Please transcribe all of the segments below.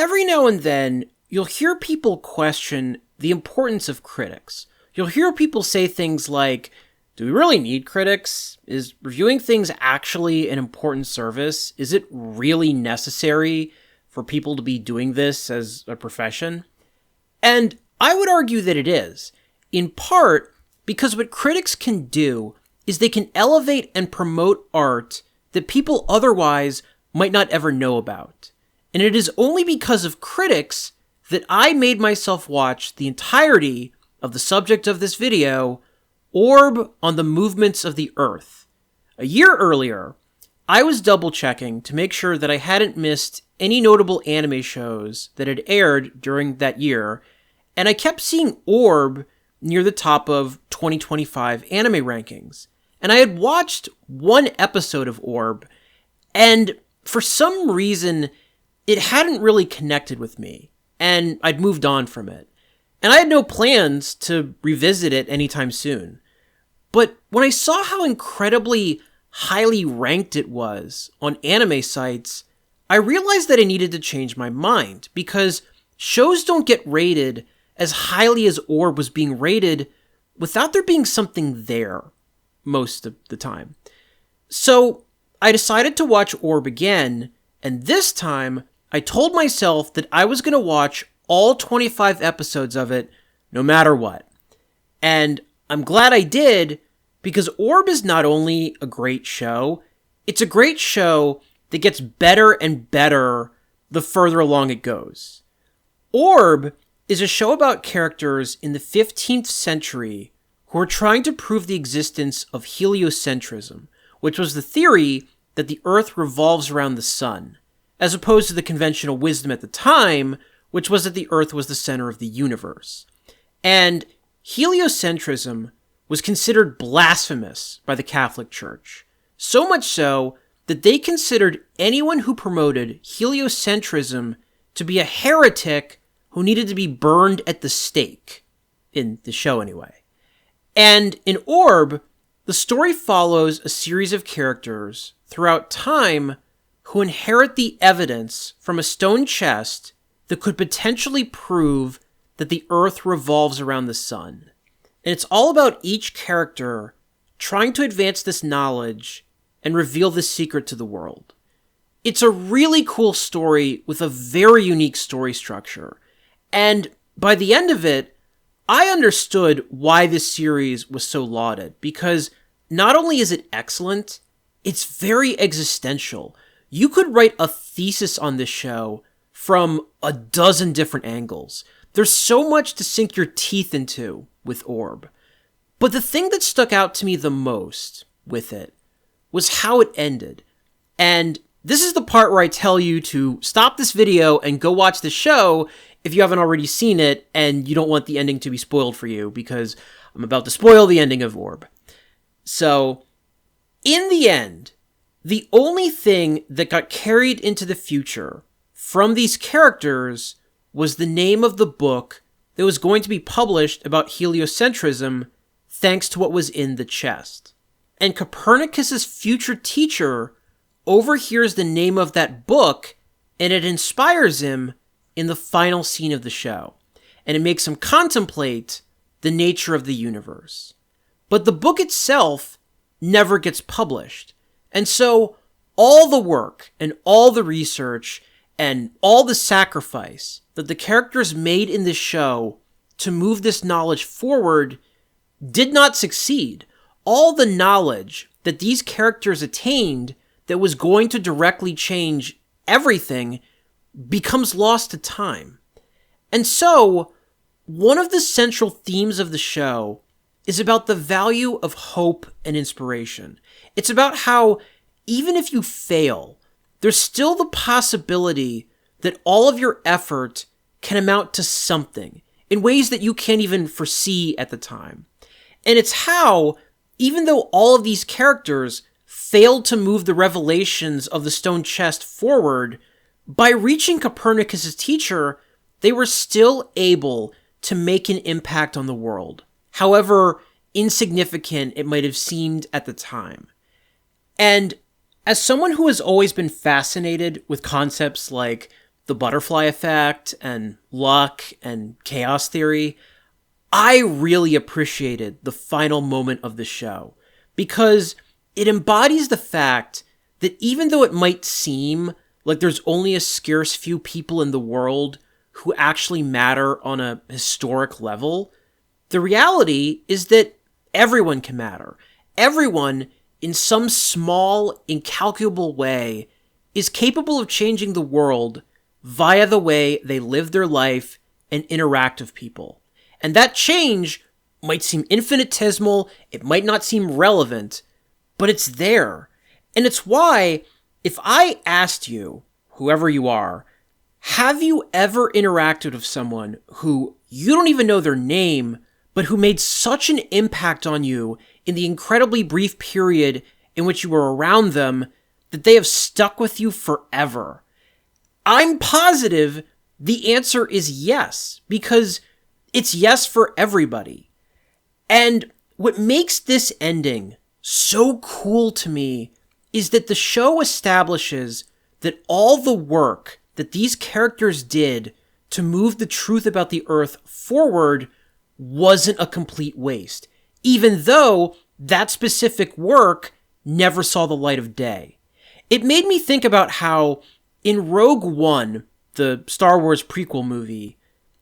Every now and then, you'll hear people question the importance of critics. You'll hear people say things like, do we really need critics? Is reviewing things actually an important service? Is it really necessary for people to be doing this as a profession? And I would argue that it is, in part because what critics can do is they can elevate and promote art that people otherwise might not ever know about. And it is only because of critics that I made myself watch the entirety of the subject of this video, Orb on the Movements of the Earth. A year earlier, I was double-checking to make sure that I hadn't missed any notable anime shows that had aired during that year, and I kept seeing Orb near the top of 2025 anime rankings. And I had watched one episode of Orb, and for some reason, it hadn't really connected with me, and I'd moved on from it. And I had no plans to revisit it anytime soon. But when I saw how incredibly highly ranked it was on anime sites, I realized that I needed to change my mind, because shows don't get rated as highly as Orb was being rated without there being something there most of the time. So I decided to watch Orb again, and this time I told myself that I was going to watch all 25 episodes of it no matter what. And I'm glad I did, because Orb is not only a great show, it's a great show that gets better and better the further along it goes. Orb is a show about characters in the 15th century who are trying to prove the existence of heliocentrism, which was the theory that the Earth revolves around the sun, as opposed to the conventional wisdom at the time, which was that the Earth was the center of the universe. And heliocentrism was considered blasphemous by the Catholic Church, so much so that they considered anyone who promoted heliocentrism to be a heretic who needed to be burned at the stake, in the show anyway. And in Orb, the story follows a series of characters throughout time who inherit the evidence from a stone chest that could potentially prove that the Earth revolves around the sun. And it's all about each character trying to advance this knowledge and reveal this secret to the world. It's a really cool story with a very unique story structure. And by the end of it, I understood why this series was so lauded, because not only is it excellent, it's very existential. You could write a thesis on this show from a dozen different angles. There's so much to sink your teeth into with Orb. But the thing that stuck out to me the most with it was how it ended. And this is the part where I tell you to stop this video and go watch the show if you haven't already seen it and you don't want the ending to be spoiled for you, because I'm about to spoil the ending of Orb. So, in the end, the only thing that got carried into the future from these characters was the name of the book that was going to be published about heliocentrism, thanks to what was in the chest. And Copernicus's future teacher overhears the name of that book, and it inspires him in the final scene of the show. And it makes him contemplate the nature of the universe. But the book itself never gets published. And so all the work and all the research and all the sacrifice that the characters made in this show to move this knowledge forward did not succeed. All the knowledge that these characters attained that was going to directly change everything becomes lost to time. And so, one of the central themes of the show is about the value of hope and inspiration. It's about how, even if you fail, there's still the possibility that all of your effort can amount to something in ways that you can't even foresee at the time. And it's how, even though all of these characters failed to move the revelations of the stone chest forward, by reaching Copernicus's teacher, they were still able to make an impact on the world, however insignificant it might have seemed at the time. And as someone who has always been fascinated with concepts like the butterfly effect and luck and chaos theory, I really appreciated the final moment of the show because it embodies the fact that even though it might seem like there's only a scarce few people in the world who actually matter on a historic level, the reality is that everyone can matter. Everyone, in some small, incalculable way, is capable of changing the world via the way they live their life and interact with people. And that change might seem infinitesimal, it might not seem relevant, but it's there. And it's why, if I asked you, whoever you are, have you ever interacted with someone who you don't even know their name, but who made such an impact on you in the incredibly brief period in which you were around them that they have stuck with you forever? I'm positive the answer is yes, because it's yes for everybody. And what makes this ending so cool to me is that the show establishes that all the work that these characters did to move the truth about the Earth forward wasn't a complete waste, even though that specific work never saw the light of day. It made me think about how in Rogue One, the Star Wars prequel movie,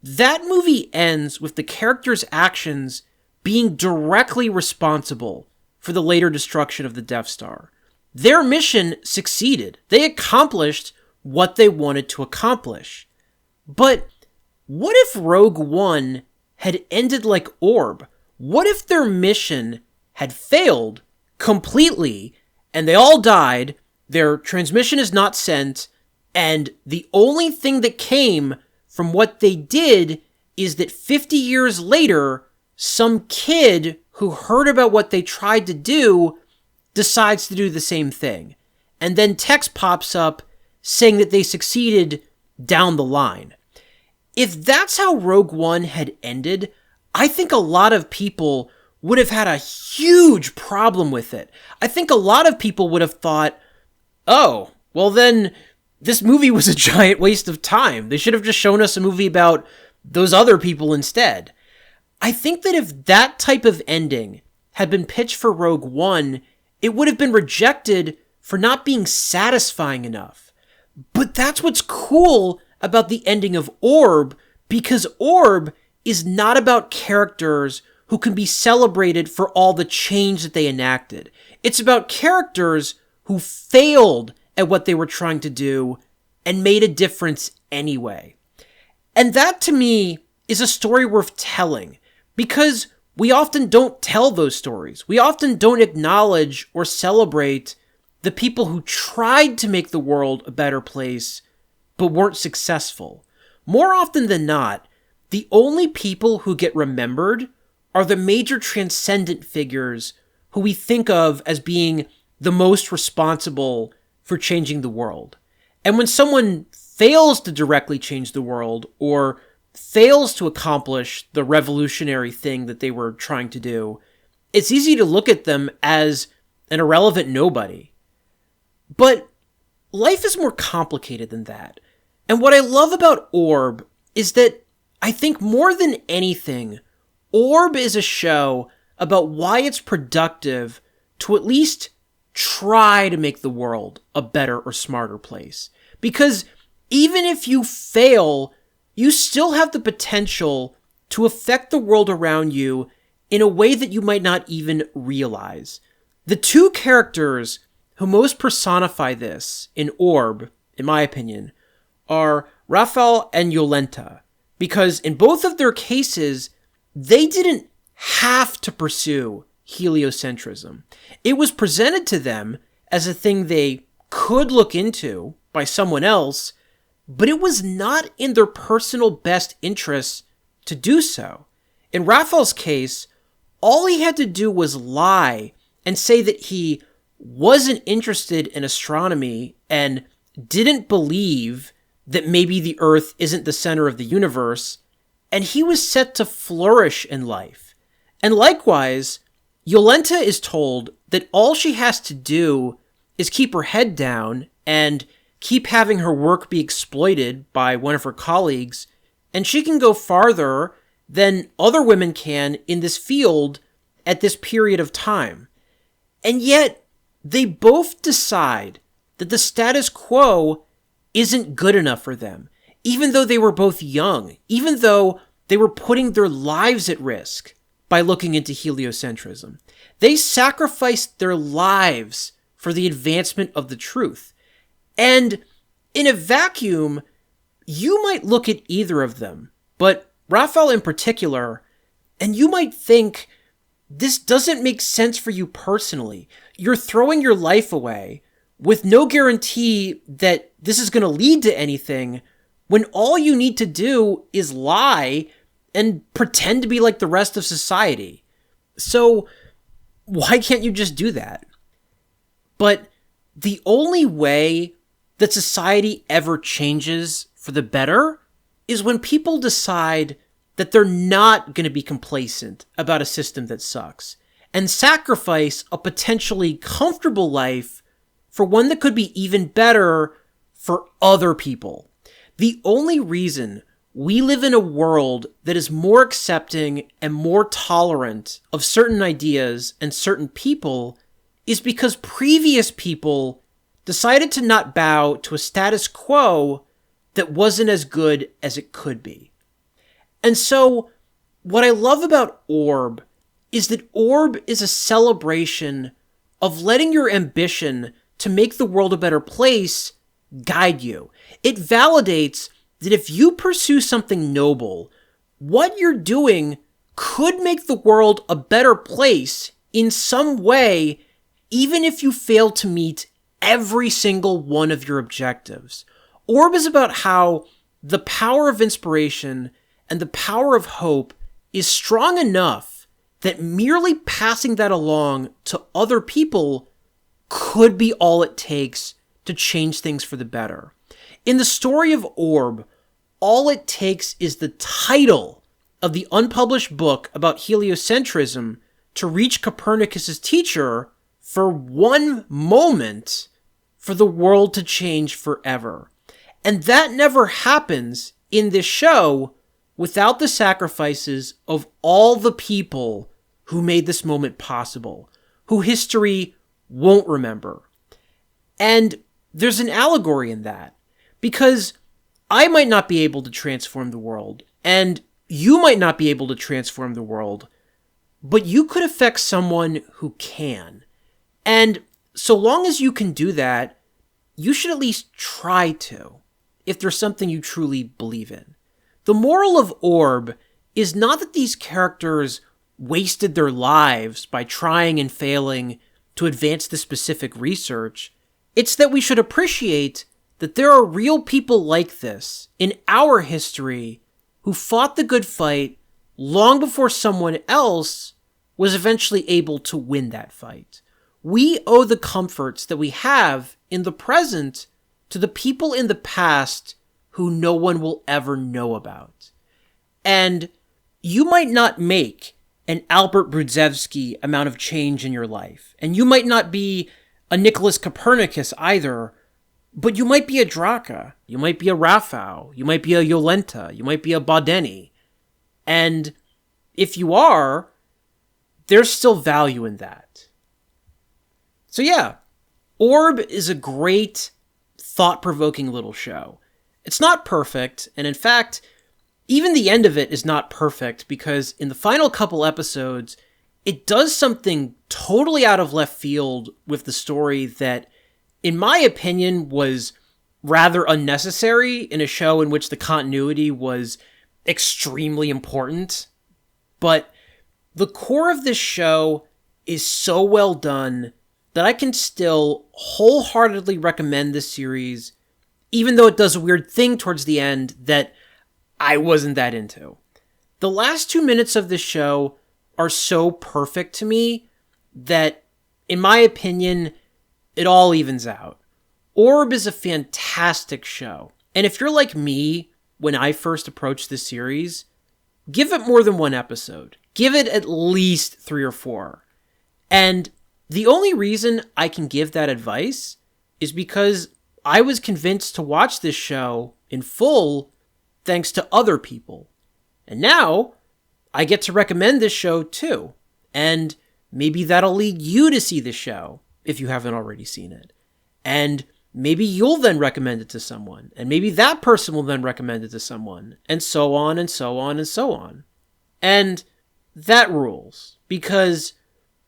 that movie ends with the characters' actions being directly responsible for the later destruction of the Death Star. Their mission succeeded. They accomplished what they wanted to accomplish. But what if Rogue One had ended like Orb? What if their mission had failed completely and they all died, their transmission is not sent, and the only thing that came from what they did is that 50 years later, some kid who heard about what they tried to do decides to do the same thing. And then text pops up saying that they succeeded down the line. If that's how Rogue One had ended, I think a lot of people would have had a huge problem with it. I think a lot of people would have thought, oh, well then, this movie was a giant waste of time. They should have just shown us a movie about those other people instead. I think that if that type of ending had been pitched for Rogue One, it would have been rejected for not being satisfying enough. But that's what's cool about the ending of Orb, because Orb is not about characters who can be celebrated for all the change that they enacted. It's about characters who failed at what they were trying to do and made a difference anyway. And that, to me, is a story worth telling, because we often don't tell those stories. We often don't acknowledge or celebrate the people who tried to make the world a better place, but weren't successful. More often than not, the only people who get remembered are the major transcendent figures who we think of as being the most responsible for changing the world. And when someone fails to directly change the world, or fails to accomplish the revolutionary thing that they were trying to do, it's easy to look at them as an irrelevant nobody. But life is more complicated than that. And what I love about Orb is that I think more than anything, Orb is a show about why it's productive to at least try to make the world a better or smarter place. Because even if you fail, you still have the potential to affect the world around you in a way that you might not even realize. The two characters who most personify this in Orb, in my opinion, are Rafal and Jolenta, because in both of their cases, they didn't have to pursue heliocentrism. It was presented to them as a thing they could look into by someone else, but it was not in their personal best interests to do so. In Rafal's case, all he had to do was lie and say that he wasn't interested in astronomy and didn't believe that maybe the Earth isn't the center of the universe, and he was set to flourish in life. And likewise, Jolenta is told that all she has to do is keep her head down and keep having her work be exploited by one of her colleagues, and she can go farther than other women can in this field at this period of time. And yet, they both decide that the status quo isn't good enough for them, even though they were both young, even though they were putting their lives at risk by looking into heliocentrism. They sacrificed their lives for the advancement of the truth. And in a vacuum, you might look at either of them, but Rafal in particular, and you might think, this doesn't make sense for you personally. You're throwing your life away with no guarantee that this is going to lead to anything, when all you need to do is lie and pretend to be like the rest of society. So why can't you just do that? But the only way that society ever changes for the better is when people decide that they're not going to be complacent about a system that sucks and sacrifice a potentially comfortable life for one that could be even better for other people. The only reason we live in a world that is more accepting and more tolerant of certain ideas and certain people is because previous people decided to not bow to a status quo that wasn't as good as it could be. And so, what I love about Orb is that Orb is a celebration of letting your ambition to make the world a better place guide you. It validates that if you pursue something noble, what you're doing could make the world a better place in some way, even if you fail to meet every single one of your objectives. Orb is about how the power of inspiration and the power of hope is strong enough that merely passing that along to other people could be all it takes to change things for the better. In the story of Orb, all it takes is the title of the unpublished book about heliocentrism to reach Copernicus's teacher for one moment for the world to change forever. And that never happens in this show without the sacrifices of all the people who made this moment possible, who history won't remember. And there's an allegory in that, because I might not be able to transform the world, and you might not be able to transform the world, but you could affect someone who can. And so long as you can do that, you should at least try to, if there's something you truly believe in. The moral of Orb is not that these characters wasted their lives by trying and failing to advance the specific research. It's that we should appreciate that there are real people like this in our history who fought the good fight long before someone else was eventually able to win that fight. We owe the comforts that we have in the present to the people in the past who no one will ever know about. And you might not make an Albert Brudzewski amount of change in your life, and you might not be a Nicholas Copernicus either, but you might be a Draka, you might be a Rafal, you might be a Jolenta, you might be a Badeni. And if you are, there's still value in that. So yeah, Orb is a great, thought-provoking little show. It's not perfect, and in fact, even the end of it is not perfect, because in the final couple episodes, it does something totally out of left field with the story that, in my opinion, was rather unnecessary in a show in which the continuity was extremely important. But the core of this show is so well done that I can still wholeheartedly recommend this series, even though it does a weird thing towards the end that I wasn't that into. The last 2 minutes of this show are so perfect to me that, in my opinion, it all evens out. Orb is a fantastic show, and if you're like me when I first approached this series, give it more than one episode. Give it at least 3 or 4. And the only reason I can give that advice is because I was convinced to watch this show in full thanks to other people. And now I get to recommend this show too. And maybe that'll lead you to see the show if you haven't already seen it. And maybe you'll then recommend it to someone. And maybe that person will then recommend it to someone. And so on and so on and so on. And that rules. Because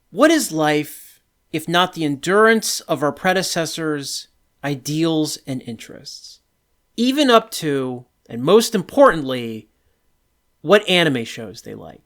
what is life if not the endurance of our predecessors' ideals and interests? Even up to, and most importantly, what anime shows they like.